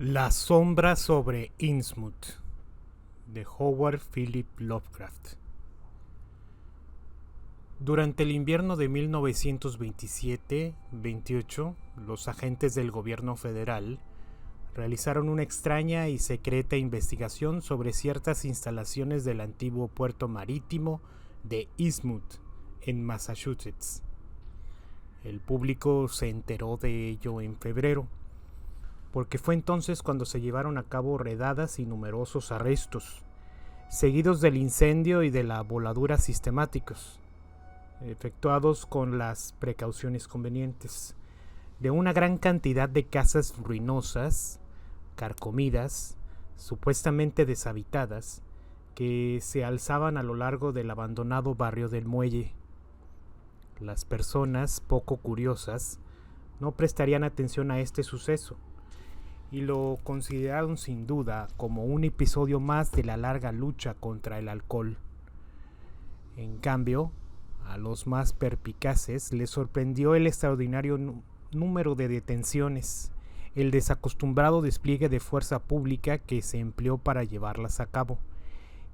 La sombra sobre Innsmouth, de Howard Philip Lovecraft. Durante el invierno de 1927-28, los agentes del gobierno federal realizaron una extraña y secreta investigación sobre ciertas instalaciones del antiguo puerto marítimo de Innsmouth, en Massachusetts. El público se enteró de ello en febrero, porque fue entonces cuando se llevaron a cabo redadas y numerosos arrestos, seguidos del incendio y de la voladura sistemáticos, efectuados con las precauciones convenientes, de una gran cantidad de casas ruinosas, carcomidas, supuestamente deshabitadas, que se alzaban a lo largo del abandonado barrio del Muelle. Las personas poco curiosas no prestarían atención a este suceso, y lo consideraron sin duda como un episodio más de la larga lucha contra el alcohol. En cambio, a los más perpicaces les sorprendió el extraordinario número de detenciones, el desacostumbrado despliegue de fuerza pública que se empleó para llevarlas a cabo,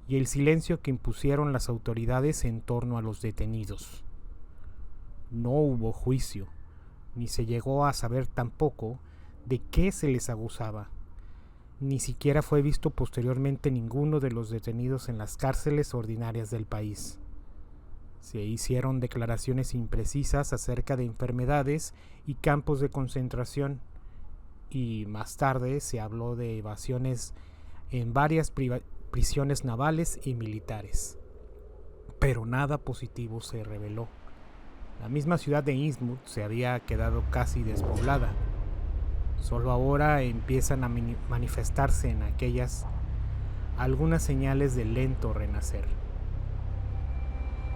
y el silencio que impusieron las autoridades en torno a los detenidos. No hubo juicio, ni se llegó a saber tampoco de qué se les acusaba. Ni siquiera fue visto posteriormente ninguno de los detenidos en las cárceles ordinarias del país. Se hicieron declaraciones imprecisas acerca de enfermedades y campos de concentración, y más tarde se habló de evasiones en varias prisiones navales y militares. Pero nada positivo se reveló. La misma ciudad de Innsmouth se había quedado casi despoblada. Solo ahora empiezan a manifestarse en aquellas algunas señales de lento renacer.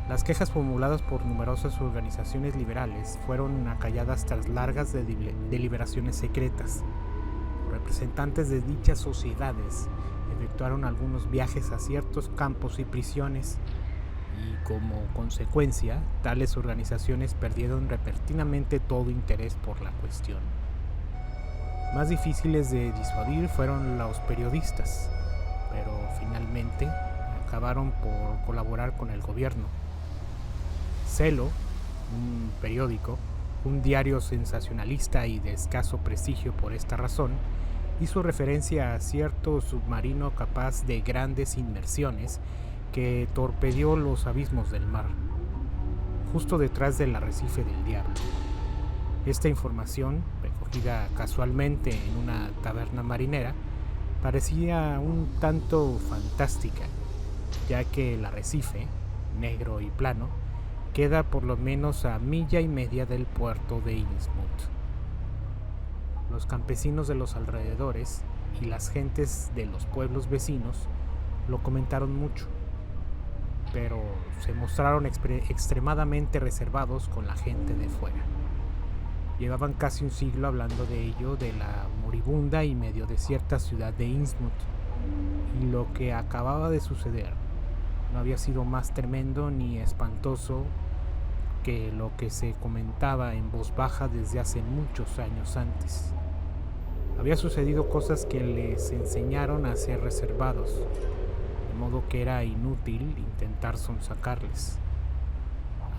Las quejas formuladas por numerosas organizaciones liberales fueron acalladas tras largas deliberaciones secretas. Representantes de dichas sociedades efectuaron algunos viajes a ciertos campos y prisiones, y como consecuencia, tales organizaciones perdieron repentinamente todo interés por la cuestión. Más difíciles de disuadir fueron los periodistas, pero finalmente acabaron por colaborar con el gobierno. Celo, un periódico, un diario sensacionalista y de escaso prestigio por esta razón, hizo referencia a cierto submarino capaz de grandes inmersiones que torpedeó los abismos del mar, justo detrás del arrecife del Diablo. Esta información, recogida casualmente en una taberna marinera, parecía un tanto fantástica, ya que el arrecife, negro y plano, queda por lo menos a 1,5 millas del puerto de Innsmouth. Los campesinos de los alrededores y las gentes de los pueblos vecinos lo comentaron mucho, pero se mostraron extremadamente reservados con la gente de fuera. Llevaban casi un siglo hablando de ello, de la moribunda y medio desierta ciudad de Innsmouth, y lo que acababa de suceder no había sido más tremendo ni espantoso que lo que se comentaba en voz baja desde hace muchos años antes. Había sucedido cosas que les enseñaron a ser reservados, de modo que era inútil intentar sonsacarles.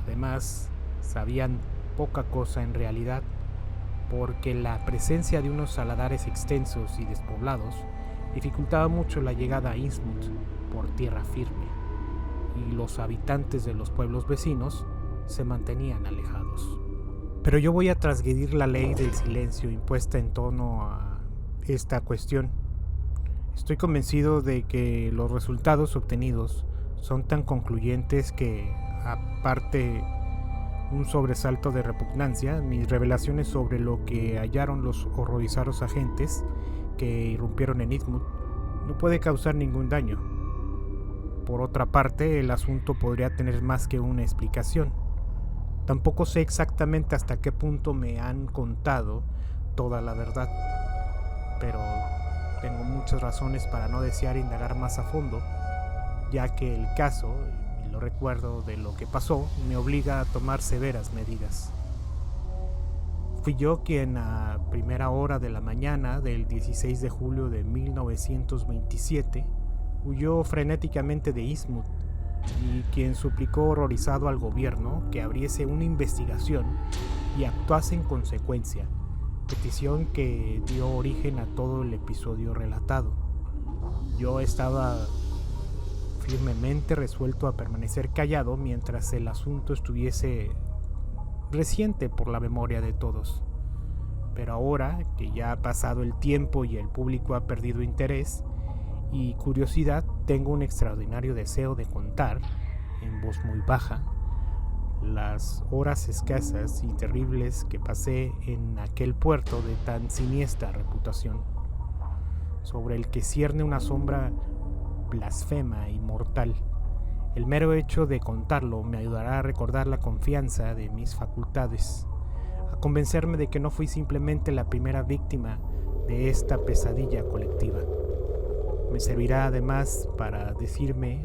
Además, sabían poca cosa en realidad, porque la presencia de unos saladares extensos y despoblados dificultaba mucho la llegada a Innsmouth por tierra firme, y los habitantes de los pueblos vecinos se mantenían alejados. Pero yo voy a transgredir la ley del silencio impuesta en torno a esta cuestión. Estoy convencido de que los resultados obtenidos son tan concluyentes que, aparte un sobresalto de repugnancia, mis revelaciones sobre lo que hallaron los horrorizados agentes que irrumpieron en Innsmouth no puede causar ningún daño. Por otra parte, el asunto podría tener más que una explicación. Tampoco sé exactamente hasta qué punto me han contado toda la verdad, pero tengo muchas razones para no desear indagar más a fondo, ya que el caso, y lo recuerdo de lo que pasó, me obliga a tomar severas medidas. Fui yo quien a primera hora de la mañana del 16 de julio de 1927 huyó frenéticamente de Innsmouth y quien suplicó horrorizado al gobierno que abriese una investigación y actuase en consecuencia, petición que dio origen a todo el episodio relatado. Yo estaba firmemente resuelto a permanecer callado mientras el asunto estuviese reciente por la memoria de todos. Pero ahora que ya ha pasado el tiempo y el público ha perdido interés y curiosidad, tengo un extraordinario deseo de contar, en voz muy baja, las horas escasas y terribles que pasé en aquel puerto de tan siniestra reputación, sobre el que cierne una sombra blasfema y mortal. El mero hecho de contarlo me ayudará a recordar la confianza de mis facultades, a convencerme de que no fui simplemente la primera víctima de esta pesadilla colectiva. Me servirá además para decidirme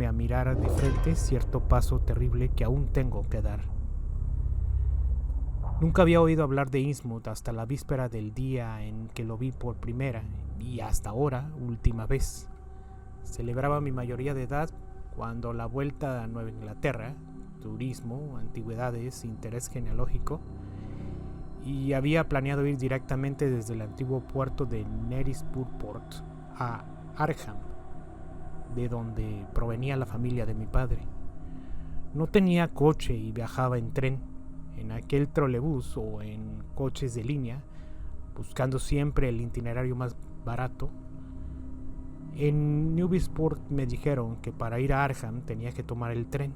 a mirar de frente cierto paso terrible que aún tengo que dar. Nunca había oído hablar de Innsmouth hasta la víspera del día en que lo vi por primera y hasta ahora última vez. Celebraba mi mayoría de edad cuando la vuelta a Nueva Inglaterra, turismo, antigüedades, interés genealógico, y había planeado ir directamente desde el antiguo puerto de Knaresborough a Arkham, de donde provenía la familia de mi padre. No tenía coche y viajaba en tren, en aquel trolebús o en coches de línea, buscando siempre el itinerario más barato. En Newburyport me dijeron que para ir a Arkham tenía que tomar el tren,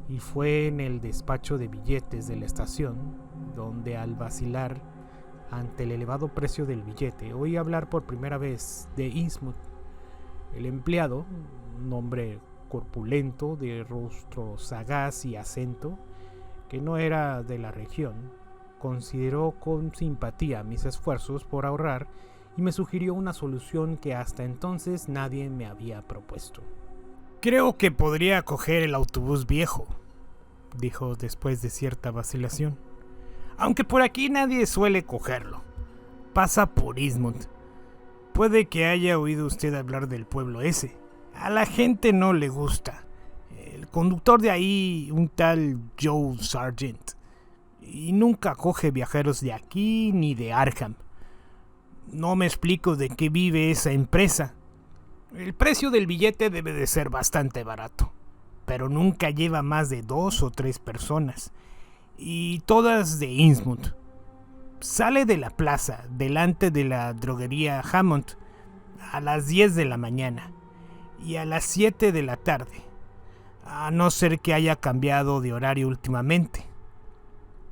y fue en el despacho de billetes de la estación donde, al vacilar ante el elevado precio del billete, oí hablar por primera vez de Innsmouth. El empleado, un hombre corpulento, de rostro sagaz y acento, que no era de la región, consideró con simpatía mis esfuerzos por ahorrar y me sugirió una solución que hasta entonces nadie me había propuesto. «Creo que podría coger el autobús viejo», dijo después de cierta vacilación, «aunque por aquí nadie suele cogerlo. Pasa por Innsmouth. Puede que haya oído usted hablar del pueblo ese. A la gente no le gusta. El conductor de ahí, un tal Joe Sargent, y nunca coge viajeros de aquí ni de Arkham. No me explico de qué vive esa empresa. El precio del billete debe de ser bastante barato, pero nunca lleva más de 2 o 3 personas, y todas de Innsmouth. Sale de la plaza, delante de la droguería Hammond, a las 10 de la mañana y a las 7 de la tarde, a no ser que haya cambiado de horario últimamente.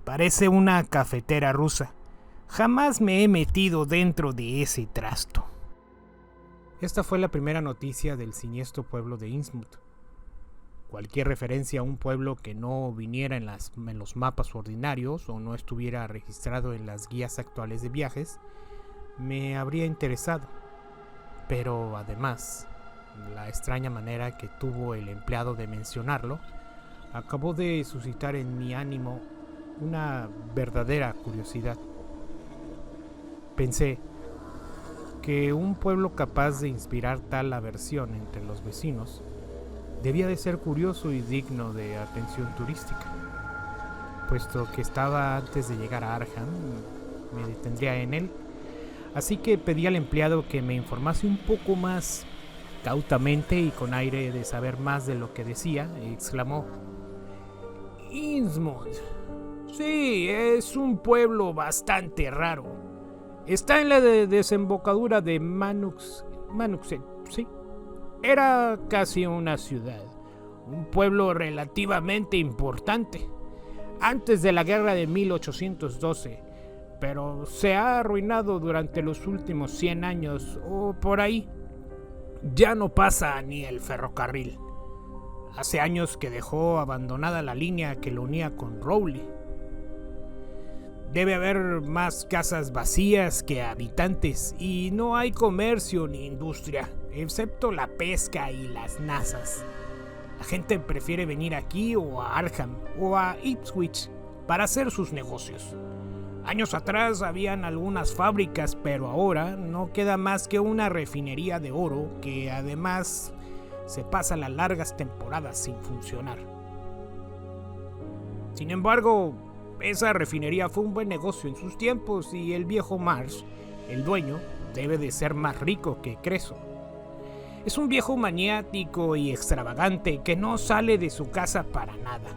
Parece una cafetera rusa. Jamás me he metido dentro de ese trasto». Esta fue la primera noticia del siniestro pueblo de Innsmouth. Cualquier referencia a un pueblo que no viniera en los mapas ordinarios o no estuviera registrado en las guías actuales de viajes me habría interesado. Pero además, la extraña manera que tuvo el empleado de mencionarlo acabó de suscitar en mi ánimo una verdadera curiosidad. Pensé que un pueblo capaz de inspirar tal aversión entre los vecinos debía de ser curioso y digno de atención turística. Puesto que estaba antes de llegar a Arkham, me detendría en él, así que pedí al empleado que me informase un poco más cautamente y con aire de saber más de lo que decía. Exclamó: «Innsmouth. Sí, es un pueblo bastante raro. Está en la desembocadura de Manuxet, sí. Era casi una ciudad, un pueblo relativamente importante, antes de la guerra de 1812, pero se ha arruinado durante los últimos 100 años o por ahí. Ya no pasa ni el ferrocarril. Hace años que dejó abandonada la línea que lo unía con Rowley. Debe haber más casas vacías que habitantes y no hay comercio ni industria, excepto la pesca y las nazas. La gente prefiere venir aquí o a Arkham o a Ipswich para hacer sus negocios. Años atrás habían algunas fábricas, pero ahora no queda más que una refinería de oro que además se pasa las largas temporadas sin funcionar. Sin embargo, esa refinería fue un buen negocio en sus tiempos y el viejo Marsh, el dueño, debe de ser más rico que Creso. Es un viejo maniático y extravagante que no sale de su casa para nada.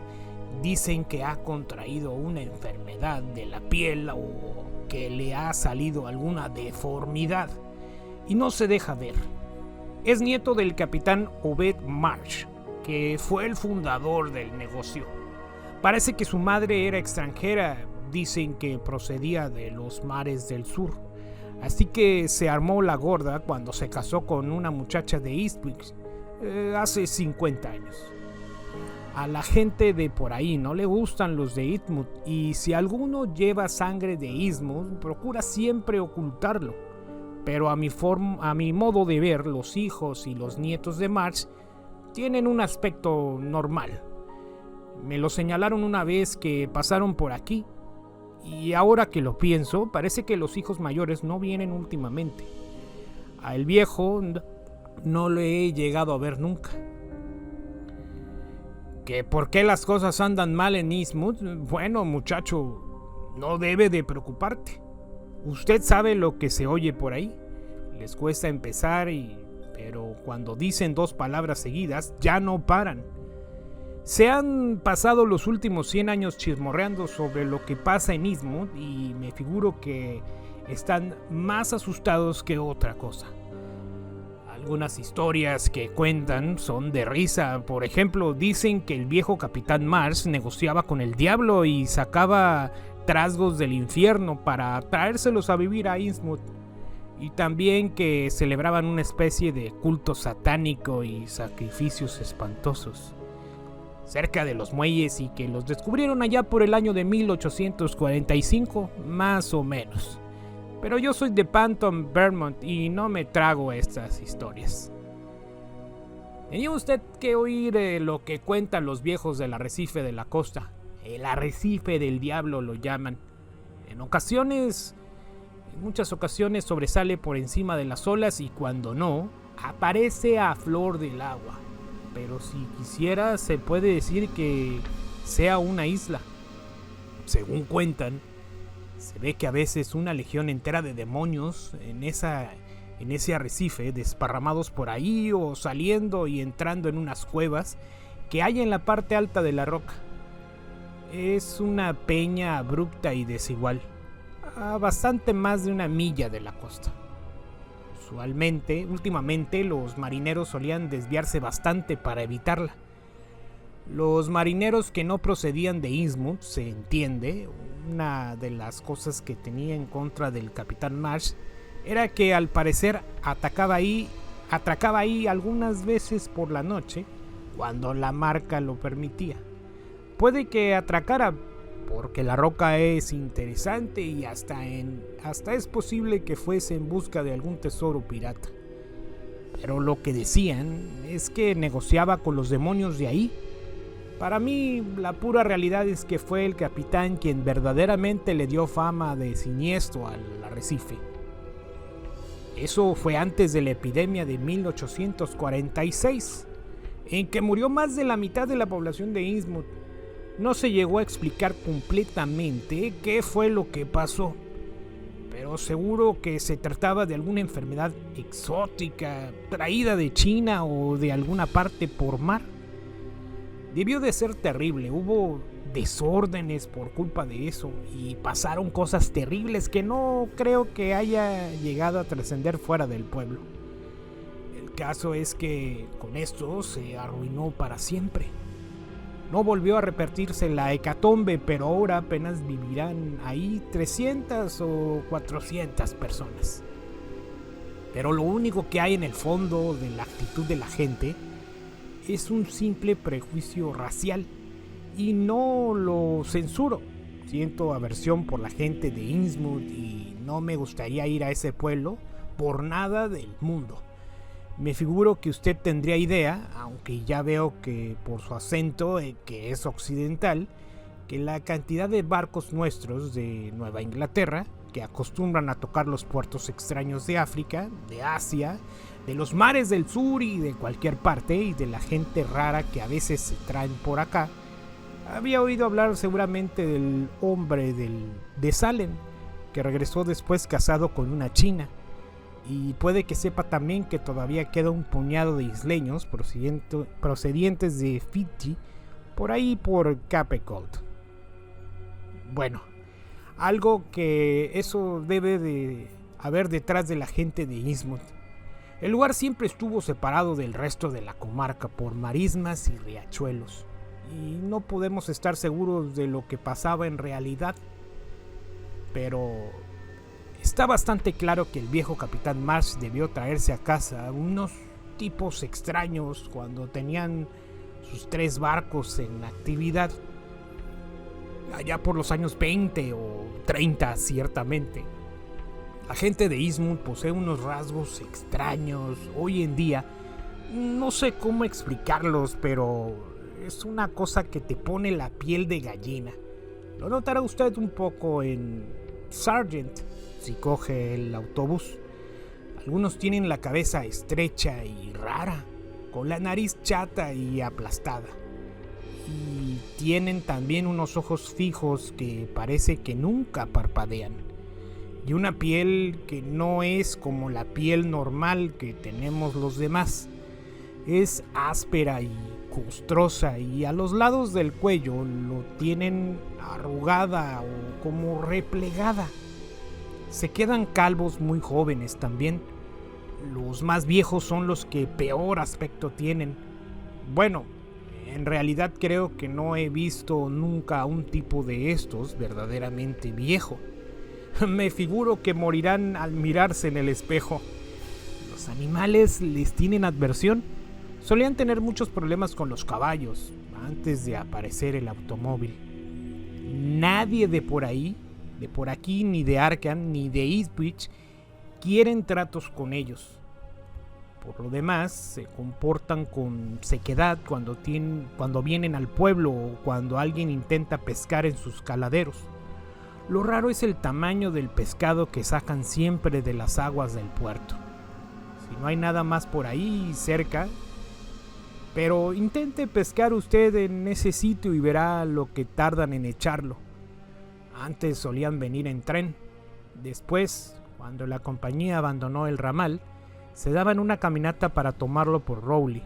Dicen que ha contraído una enfermedad de la piel o que le ha salido alguna deformidad y no se deja ver. Es nieto del capitán Obed Marsh, que fue el fundador del negocio. Parece que su madre era extranjera, dicen que procedía de los mares del sur. Así que se armó la gorda cuando se casó con una muchacha de Eastwick hace 50 años. A la gente de por ahí no le gustan los de Eastwood y si alguno lleva sangre de Eastwood procura siempre ocultarlo. Pero a mi modo de ver, los hijos y los nietos de Marsh tienen un aspecto normal. Me lo señalaron una vez que pasaron por aquí. Y ahora que lo pienso, parece que los hijos mayores no vienen últimamente. Al viejo no lo he llegado a ver nunca. ¿Que por qué las cosas andan mal en Eastwood? Bueno, muchacho, no debe de preocuparte. Usted sabe lo que se oye por ahí. Les cuesta empezar, pero cuando dicen dos palabras seguidas, ya no paran. Se han pasado los últimos 100 años chismorreando sobre lo que pasa en Eastwood y me figuro que están más asustados que otra cosa. Algunas historias que cuentan son de risa. Por ejemplo, dicen que el viejo capitán Marsh negociaba con el diablo y sacaba trasgos del infierno para traérselos a vivir a Eastwood. Y también que celebraban una especie de culto satánico y sacrificios espantosos cerca de los muelles y que los descubrieron allá por el año de 1845, más o menos. Pero yo soy de Panton, Vermont y no me trago estas historias. Tenía usted que oír lo que cuentan los viejos del arrecife de la costa. El arrecife del diablo lo llaman. En muchas ocasiones sobresale por encima de las olas y cuando no, aparece a flor del agua. Pero si quisiera, se puede decir que sea una isla. Según cuentan, se ve que a veces una legión entera de demonios en ese arrecife, desparramados por ahí o saliendo y entrando en unas cuevas que hay en la parte alta de la roca. Es una peña abrupta y desigual, a bastante más de 1 milla de la costa. Últimamente los marineros solían desviarse bastante para evitarla. Los marineros que no procedían de Eastwood, se entiende, una de las cosas que tenía en contra del capitán Marsh era que al parecer atracaba ahí algunas veces por la noche, cuando la marca lo permitía. Puede que atracara porque la roca es interesante y hasta es posible que fuese en busca de algún tesoro pirata. Pero lo que decían es que negociaba con los demonios de ahí. Para mí, la pura realidad es que fue el capitán quien verdaderamente le dio fama de siniestro al arrecife. Eso fue antes de la epidemia de 1846, en que murió más de la mitad de la población de Eastwood. No se llegó a explicar completamente qué fue lo que pasó, pero seguro que se trataba de alguna enfermedad exótica, traída de China o de alguna parte por mar. Debió de ser terrible, hubo desórdenes por culpa de eso y pasaron cosas terribles que no creo que haya llegado a trascender fuera del pueblo. El caso es que con esto se arruinó para siempre. No volvió a repetirse la hecatombe, pero ahora apenas vivirán ahí 300 o 400 personas. Pero lo único que hay en el fondo de la actitud de la gente es un simple prejuicio racial y no lo censuro. Siento aversión por la gente de Eastwood y no me gustaría ir a ese pueblo por nada del mundo. Me figuro que usted tendría idea, aunque ya veo que por su acento, que es occidental, que la cantidad de barcos nuestros de Nueva Inglaterra, que acostumbran a tocar los puertos extraños de África, de Asia, de los mares del sur y de cualquier parte, y de la gente rara que a veces se traen por acá, había oído hablar seguramente del hombre de Salem, que regresó después casado con una china, y puede que sepa también que todavía queda un puñado de isleños procedientes de Fiji, por ahí por Cape Cod. Bueno, algo que eso debe de haber detrás de la gente de Innsmouth. El lugar siempre estuvo separado del resto de la comarca por marismas y riachuelos, y no podemos estar seguros de lo que pasaba en realidad, pero está bastante claro que el viejo capitán Marsh debió traerse a casa unos tipos extraños cuando tenían sus 3 barcos en actividad, allá por los años 20 o 30 ciertamente. La gente de Innsmouth posee unos rasgos extraños hoy en día. No sé cómo explicarlos, pero es una cosa que te pone la piel de gallina. Lo notará usted un poco en Sargent si coge el autobús. Algunos tienen la cabeza estrecha y rara, con la nariz chata y aplastada. Y tienen también unos ojos fijos que parece que nunca parpadean. Y una piel que no es como la piel normal que tenemos los demás. Es áspera y costrosa, y a los lados del cuello lo tienen arrugada o como replegada. Se quedan calvos muy jóvenes también. Los más viejos son los que peor aspecto tienen. Bueno, en realidad creo que no he visto nunca un tipo de estos verdaderamente viejo. Me figuro que morirán al mirarse en el espejo. ¿Los animales les tienen adversión? Solían tener muchos problemas con los caballos antes de aparecer el automóvil. Nadie de por ahí, de por aquí, ni de Arkham, ni de Eastwich, quieren tratos con ellos. Por lo demás, se comportan con sequedad cuando vienen al pueblo o cuando alguien intenta pescar en sus caladeros. Lo raro es el tamaño del pescado que sacan siempre de las aguas del puerto. Si no hay nada más por ahí cerca, pero intente pescar usted en ese sitio y verá lo que tardan en echarlo. Antes solían venir en tren. Después, cuando la compañía abandonó el ramal, se daban una caminata para tomarlo por Rowley.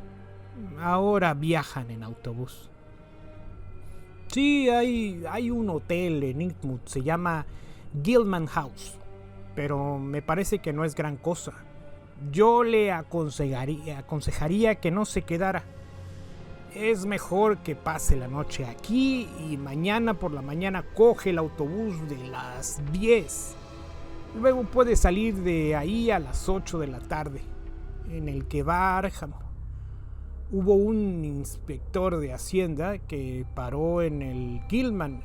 Ahora viajan en autobús. Sí, hay un hotel en Innsmouth, se llama Gilman House, pero me parece que no es gran cosa. Yo le aconsejaría que no se quedara. Es mejor que pase la noche aquí y mañana por la mañana coge el autobús de las 10. Luego puede salir de ahí a las 8 de la tarde, en el que va a Arkham. Hubo un inspector de Hacienda que paró en el Gilman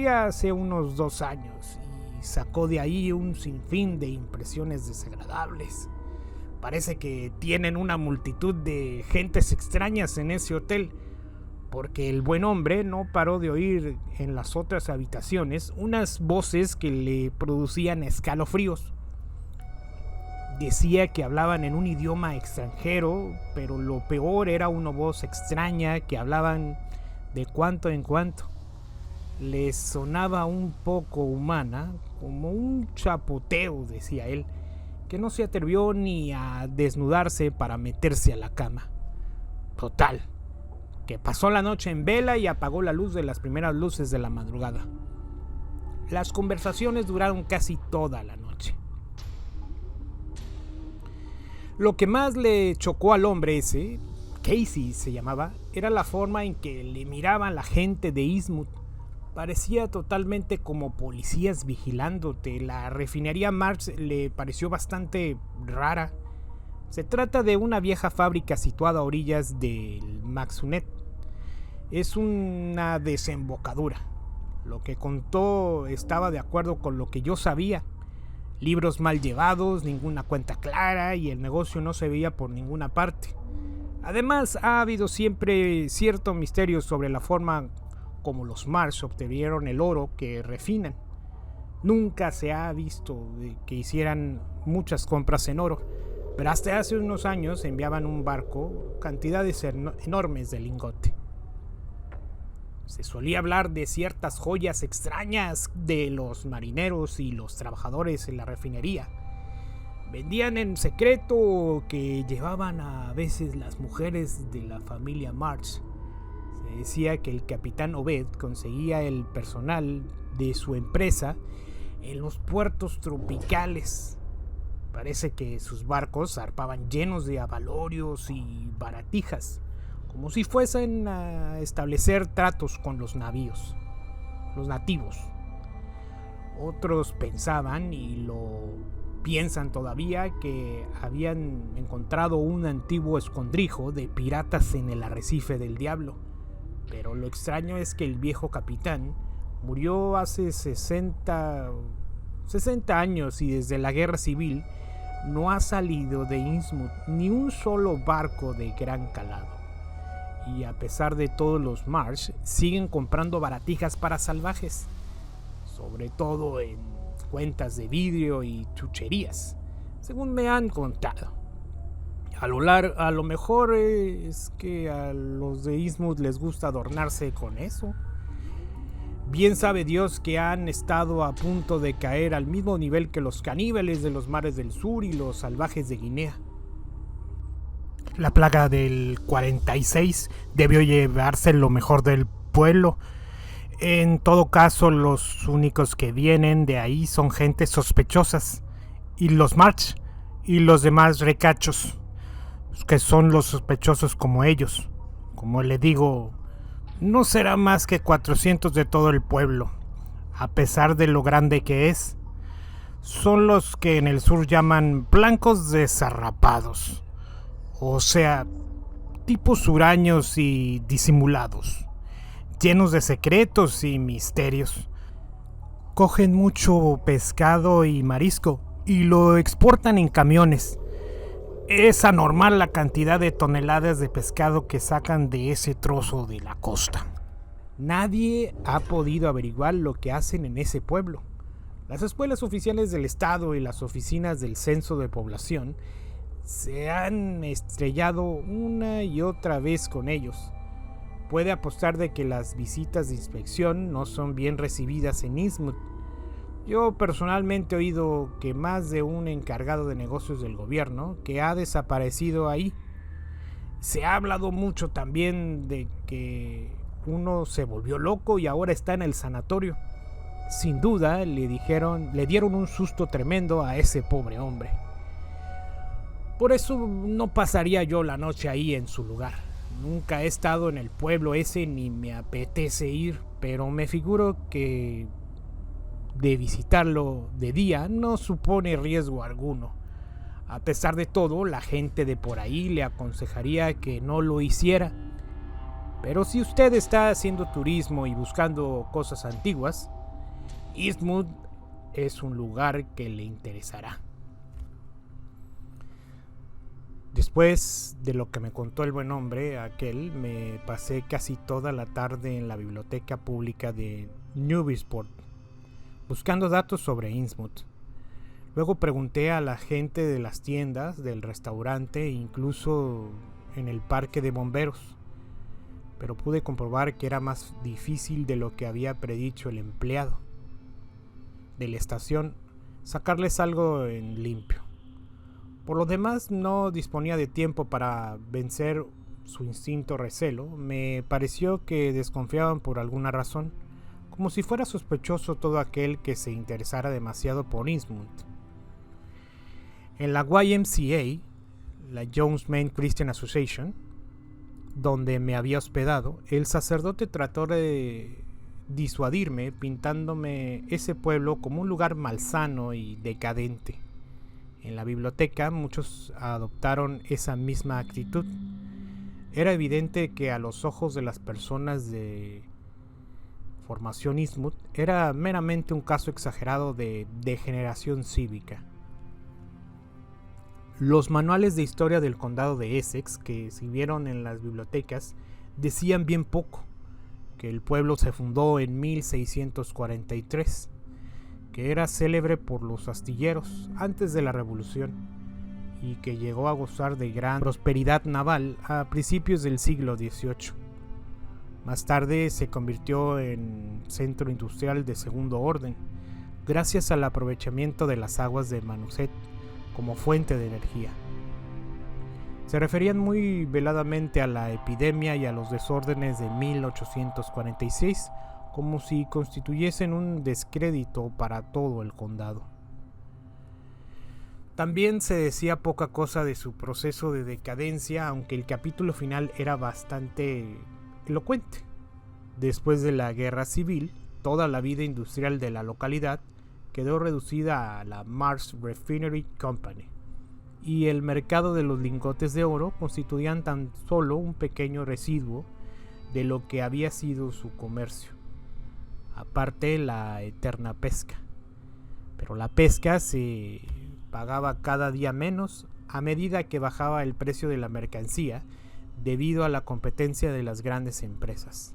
hace unos 2 años y sacó de ahí un sinfín de impresiones desagradables. Parece que tienen una multitud de gentes extrañas en ese hotel, porque el buen hombre no paró de oír en las otras habitaciones unas voces que le producían escalofríos. Decía que hablaban en un idioma extranjero, pero lo peor era una voz extraña que hablaban de cuanto en cuanto. Les sonaba un poco humana, como un chapoteo, decía él, que no se atrevió ni a desnudarse para meterse a la cama. Total, que pasó la noche en vela y apagó la luz de las primeras luces de la madrugada. Las conversaciones duraron casi toda la noche. Lo que más le chocó al hombre ese, Casey se llamaba, era la forma en que le miraban la gente de Innsmouth. Parecía totalmente como policías vigilándote. La refinería Marsh le pareció bastante rara. Se trata de una vieja fábrica situada a orillas del Maxunet. Es una desembocadura. Lo que contó estaba de acuerdo con lo que yo sabía. Libros mal llevados, ninguna cuenta clara y el negocio no se veía por ninguna parte. Además, ha habido siempre cierto misterio sobre la forma como los Marsh obtuvieron el oro que refinan. Nunca se ha visto que hicieran muchas compras en oro, pero hasta hace unos años enviaban un barco cantidades enormes de lingote. Se solía hablar de ciertas joyas extrañas de los marineros y los trabajadores en la refinería. Vendían en secreto que llevaban a veces las mujeres de la familia Marsh. Se decía que el capitán Obed conseguía el personal de su empresa en los puertos tropicales. Parece que sus barcos zarpaban llenos de abalorios y baratijas, como si fuesen a establecer tratos con los nativos. Otros pensaban, y lo piensan todavía, que habían encontrado un antiguo escondrijo de piratas en el arrecife del Diablo. Pero lo extraño es que el viejo capitán murió hace 60 años y desde la guerra civil no ha salido de Innsmouth ni un solo barco de gran calado. Y a pesar de todo, los Marsh siguen comprando baratijas para salvajes, sobre todo en cuentas de vidrio y chucherías, según me han contado. A lo mejor es que a los de Innsmouth les gusta adornarse con eso. Bien sabe Dios que han estado a punto de caer al mismo nivel que los caníbales de los mares del sur y los salvajes de Guinea. La plaga del 46 debió llevarse lo mejor del pueblo. En todo caso, los únicos que vienen de ahí son gentes sospechosas, y los Marsh y los demás recachos, que son los sospechosos como ellos. Como le digo, no será más que 400 de todo el pueblo, a pesar de lo grande que es. Son los que en el sur llaman blancos desarrapados, o sea, tipos huraños y disimulados, llenos de secretos y misterios. Cogen mucho pescado y marisco y lo exportan en camiones. Es anormal la cantidad de toneladas de pescado que sacan de ese trozo de la costa. Nadie ha podido averiguar lo que hacen en ese pueblo. Las escuelas oficiales del estado y las oficinas del censo de población se han estrellado una y otra vez con ellos. Puede apostar de que las visitas de inspección no son bien recibidas en Innsmouth. Yo personalmente he oído que más de un encargado de negocios del gobierno que ha desaparecido ahí. Se ha hablado mucho también de que uno se volvió loco y ahora está en el sanatorio. Sin duda le dieron un susto tremendo a ese pobre hombre. Por eso no pasaría yo la noche ahí en su lugar. Nunca he estado en el pueblo ese ni me apetece ir, pero me figuro que de visitarlo de día no supone riesgo alguno. A pesar de todo, la gente de por ahí le aconsejaría que no lo hiciera. Pero si usted está haciendo turismo y buscando cosas antiguas, Innsmouth es un lugar que le interesará. Después de lo que me contó el buen hombre aquel, me pasé casi toda la tarde en la biblioteca pública de Newburyport, buscando datos sobre Innsmouth. Luego pregunté a la gente de las tiendas, del restaurante e incluso en el parque de bomberos, pero pude comprobar que era más difícil de lo que había predicho el empleado de la estación sacarles algo en limpio. Por lo demás, no disponía de tiempo para vencer su instinto recelo. Me pareció que desconfiaban por alguna razón, como si fuera sospechoso todo aquel que se interesara demasiado por Innsmouth. En la YMCA, la Jones Main Christian Association, donde me había hospedado, el sacerdote trató de disuadirme pintándome ese pueblo como un lugar malsano y decadente. En la biblioteca muchos adoptaron esa misma actitud. Era evidente que a los ojos de las personas de formación Innsmouth era meramente un caso exagerado de degeneración cívica. Los manuales de historia del condado de Essex que sirvieron en las bibliotecas decían bien poco. que el pueblo se fundó en 1643, que era célebre por los astilleros antes de la Revolución y que llegó a gozar de gran prosperidad naval a principios del siglo XVIII. Más tarde se convirtió en centro industrial de segundo orden, gracias al aprovechamiento de las aguas de Manusset como fuente de energía. Se referían muy veladamente a la epidemia y a los desórdenes de 1846 como si constituyesen un descrédito para todo el condado. También se decía poca cosa de su proceso de decadencia, aunque el capítulo final era bastante elocuente. Después de la guerra civil, toda la vida industrial de la localidad quedó reducida a la Mars Refinery Company, y el mercado de los lingotes de oro constituían tan solo un pequeño residuo de lo que había sido su comercio, aparte la eterna pesca. Pero la pesca se pagaba cada día menos a medida que bajaba el precio de la mercancía debido a la competencia de las grandes empresas.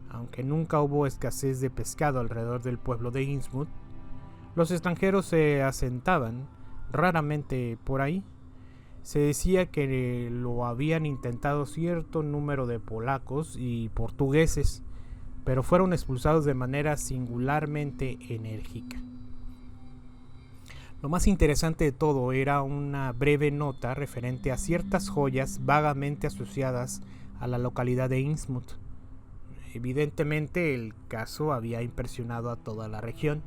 Aunque nunca hubo escasez de pescado alrededor del pueblo de Innsmouth, los extranjeros se asentaban raramente por ahí. Se decía que lo habían intentado cierto número de polacos y portugueses, pero fueron expulsados de manera singularmente enérgica. Lo más interesante de todo era una breve nota referente a ciertas joyas vagamente asociadas a la localidad de Innsmouth. Evidentemente el caso había impresionado a toda la región,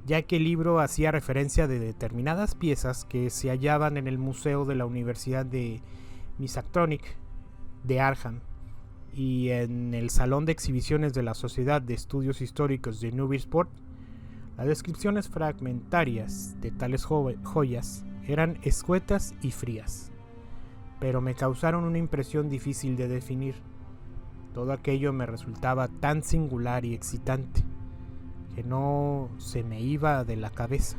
ya que el libro hacía referencia de determinadas piezas que se hallaban en el Museo de la Universidad de Miskatonic de Arnhem y en el Salón de Exhibiciones de la Sociedad de Estudios Históricos de Newburyport. Las descripciones fragmentarias de tales joyas eran escuetas y frías, pero me causaron una impresión difícil de definir. Todo aquello me resultaba tan singular y excitante que no se me iba de la cabeza.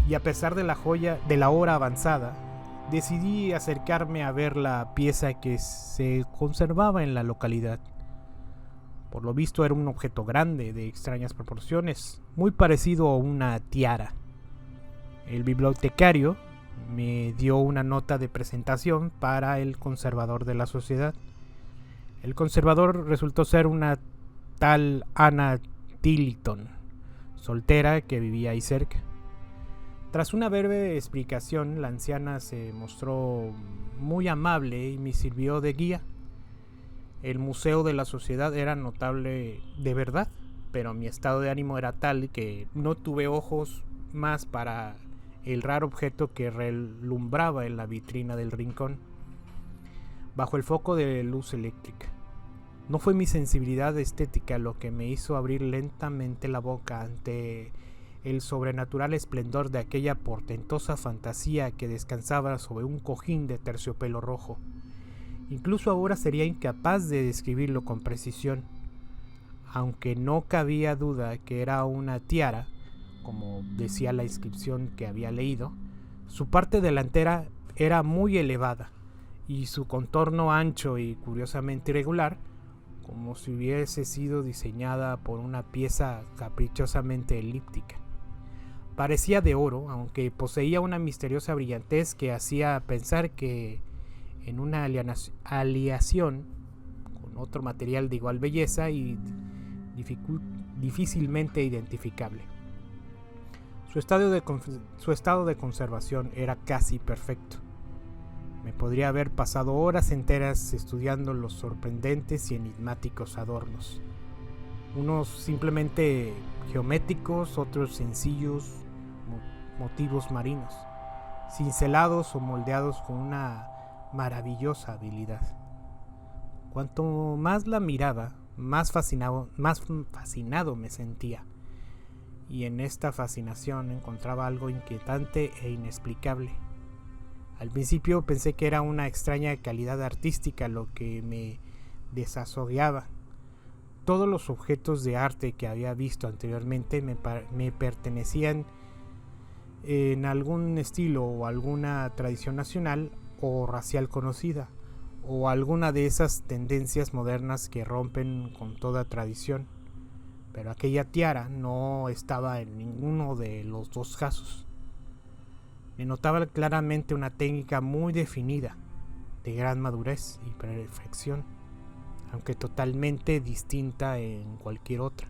Y a pesar de la hora avanzada, decidí acercarme a ver la pieza que se conservaba en la localidad. Por lo visto era un objeto grande, de extrañas proporciones, muy parecido a una tiara. El bibliotecario me dio una nota de presentación para el conservador de la sociedad. El conservador resultó ser una tal Anna Tillotson, soltera, que vivía ahí cerca. Tras una breve explicación, la anciana se mostró muy amable y me sirvió de guía. El museo de la sociedad era notable de verdad, pero mi estado de ánimo era tal que no tuve ojos más para el raro objeto que relumbraba en la vitrina del rincón, bajo el foco de luz eléctrica. No fue mi sensibilidad estética lo que me hizo abrir lentamente la boca ante el sobrenatural esplendor de aquella portentosa fantasía que descansaba sobre un cojín de terciopelo rojo. Incluso ahora sería incapaz de describirlo con precisión, aunque no cabía duda que era una tiara, como decía la inscripción que había leído. Su parte delantera era muy elevada y su contorno ancho y curiosamente irregular, como si hubiese sido diseñada por una pieza caprichosamente elíptica. Parecía de oro, aunque poseía una misteriosa brillantez que hacía pensar que en una aleación con otro material de igual belleza y difícilmente identificable. Su estado de conservación era casi perfecto. Me podría haber pasado horas enteras estudiando los sorprendentes y enigmáticos adornos, unos simplemente geométricos, otros sencillos motivos marinos, cincelados o moldeados con una maravillosa habilidad. Cuanto más la miraba, más fascinado me sentía, y en esta fascinación encontraba algo inquietante e inexplicable. Al principio pensé que era una extraña calidad artística lo que me desasosiegaba. Todos los objetos de arte que había visto anteriormente me pertenecían en algún estilo o alguna tradición nacional o racial conocida, o alguna de esas tendencias modernas que rompen con toda tradición. Pero aquella tiara no estaba en ninguno de los dos casos. Me notaba claramente una técnica muy definida, de gran madurez y perfección, aunque totalmente distinta en cualquier otra.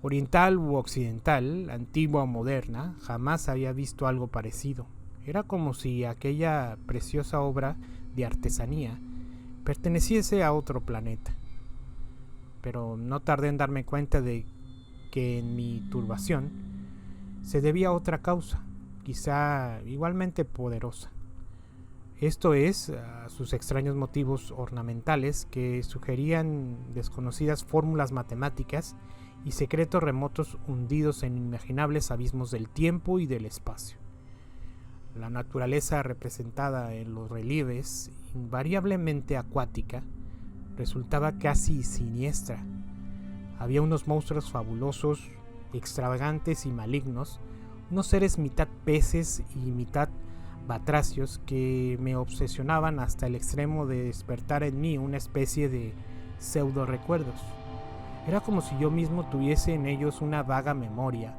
Oriental u occidental, antigua o moderna, jamás había visto algo parecido. Era como si aquella preciosa obra de artesanía perteneciese a otro planeta. Pero no tardé en darme cuenta de que en mi turbación se debía a otra causa, quizá igualmente poderosa. Esto es, a sus extraños motivos ornamentales que sugerían desconocidas fórmulas matemáticas y secretos remotos hundidos en inimaginables abismos del tiempo y del espacio. La naturaleza representada en los relieves, invariablemente acuática, resultaba casi siniestra. Había unos monstruos fabulosos, extravagantes y malignos, unos seres mitad peces y mitad batracios que me obsesionaban hasta el extremo de despertar en mí una especie de pseudo recuerdos. Era como si yo mismo tuviese en ellos una vaga memoria,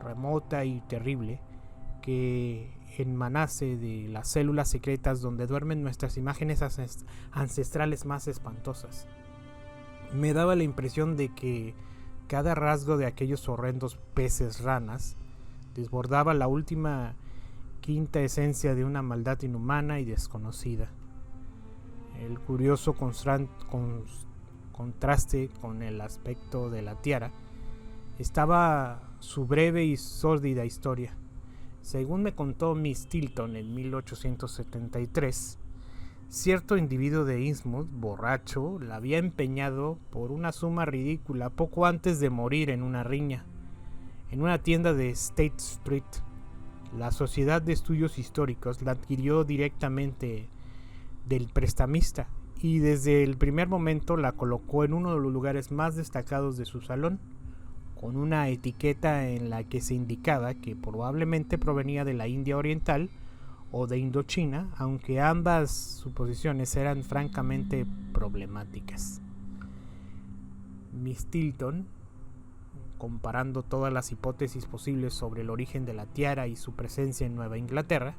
remota y terrible, que emanase de las células secretas donde duermen nuestras imágenes ancestrales más espantosas. Me daba la impresión de que cada rasgo de aquellos horrendos peces ranas desbordaba la última quinta esencia de una maldad inhumana y desconocida. El curioso contraste con el aspecto de la tiara estaba su breve y sórdida historia. Según me contó Miss Tilton en 1873, cierto individuo de Innsmouth, borracho, la había empeñado por una suma ridícula poco antes de morir en una riña, en una tienda de State Street. La Sociedad de Estudios Históricos la adquirió directamente del prestamista y desde el primer momento la colocó en uno de los lugares más destacados de su salón, con una etiqueta en la que se indicaba que probablemente provenía de la India Oriental o de Indochina, aunque ambas suposiciones eran francamente problemáticas. Miss Tilton, comparando todas las hipótesis posibles sobre el origen de la tiara y su presencia en Nueva Inglaterra,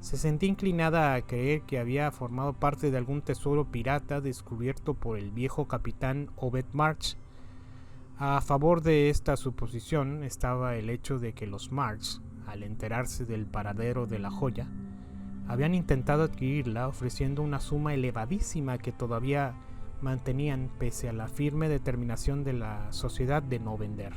se sentía inclinada a creer que había formado parte de algún tesoro pirata descubierto por el viejo capitán Obed March. A favor de esta suposición estaba el hecho de que los March, al enterarse del paradero de la joya, habían intentado adquirirla ofreciendo una suma elevadísima que todavía mantenían pese a la firme determinación de la sociedad de no vender.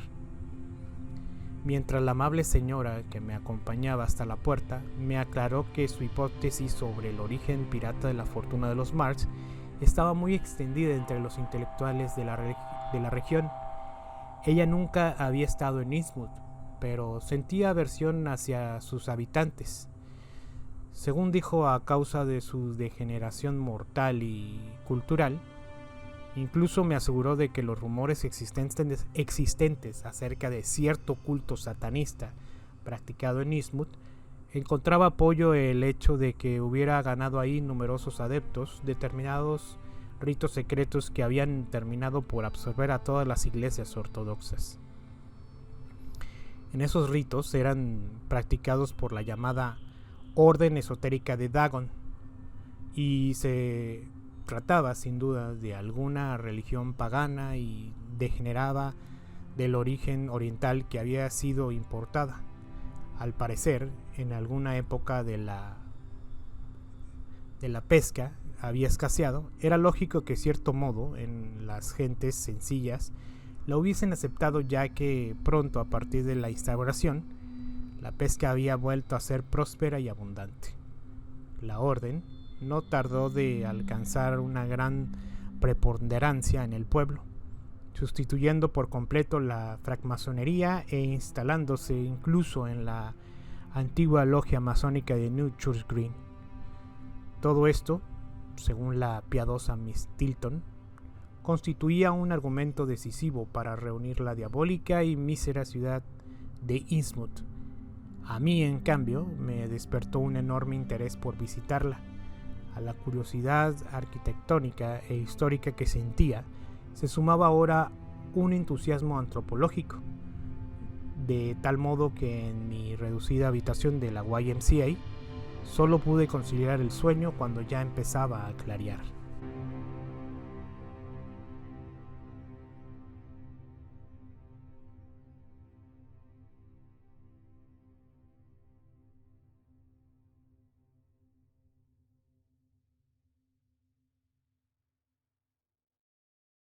Mientras la amable señora que me acompañaba hasta la puerta me aclaró que su hipótesis sobre el origen pirata de la fortuna de los March estaba muy extendida entre los intelectuales de la región. Ella nunca había estado en Innsmouth, pero sentía aversión hacia sus habitantes. Según dijo, a causa de su degeneración mortal y cultural. Incluso me aseguró de que los rumores existentes acerca de cierto culto satanista practicado en Innsmouth encontraba apoyo el hecho de que hubiera ganado ahí numerosos adeptos, determinados ritos secretos que habían terminado por absorber a todas las iglesias ortodoxas. En esos ritos eran practicados por la llamada Orden Esotérica de Dagon y se trataba sin duda de alguna religión pagana y degenerada del origen oriental que había sido importada. Al parecer, en alguna época de la pesca había escaseado. Era lógico que cierto modo en las gentes sencillas la hubiesen aceptado, ya que pronto, a partir de la instauración, la pesca había vuelto a ser próspera y abundante. La orden no tardó de alcanzar una gran preponderancia en el pueblo, sustituyendo por completo la francmasonería e instalándose incluso en la antigua logia masónica de New Church Green. Todo esto, según la piadosa Miss Tilton, constituía un argumento decisivo para reunir la diabólica y mísera ciudad de Innsmouth. A mí, en cambio, me despertó un enorme interés por visitarla. A la curiosidad arquitectónica e histórica que sentía, se sumaba ahora un entusiasmo antropológico, de tal modo que en mi reducida habitación de la YMCA solo pude conciliar el sueño cuando ya empezaba a clarear.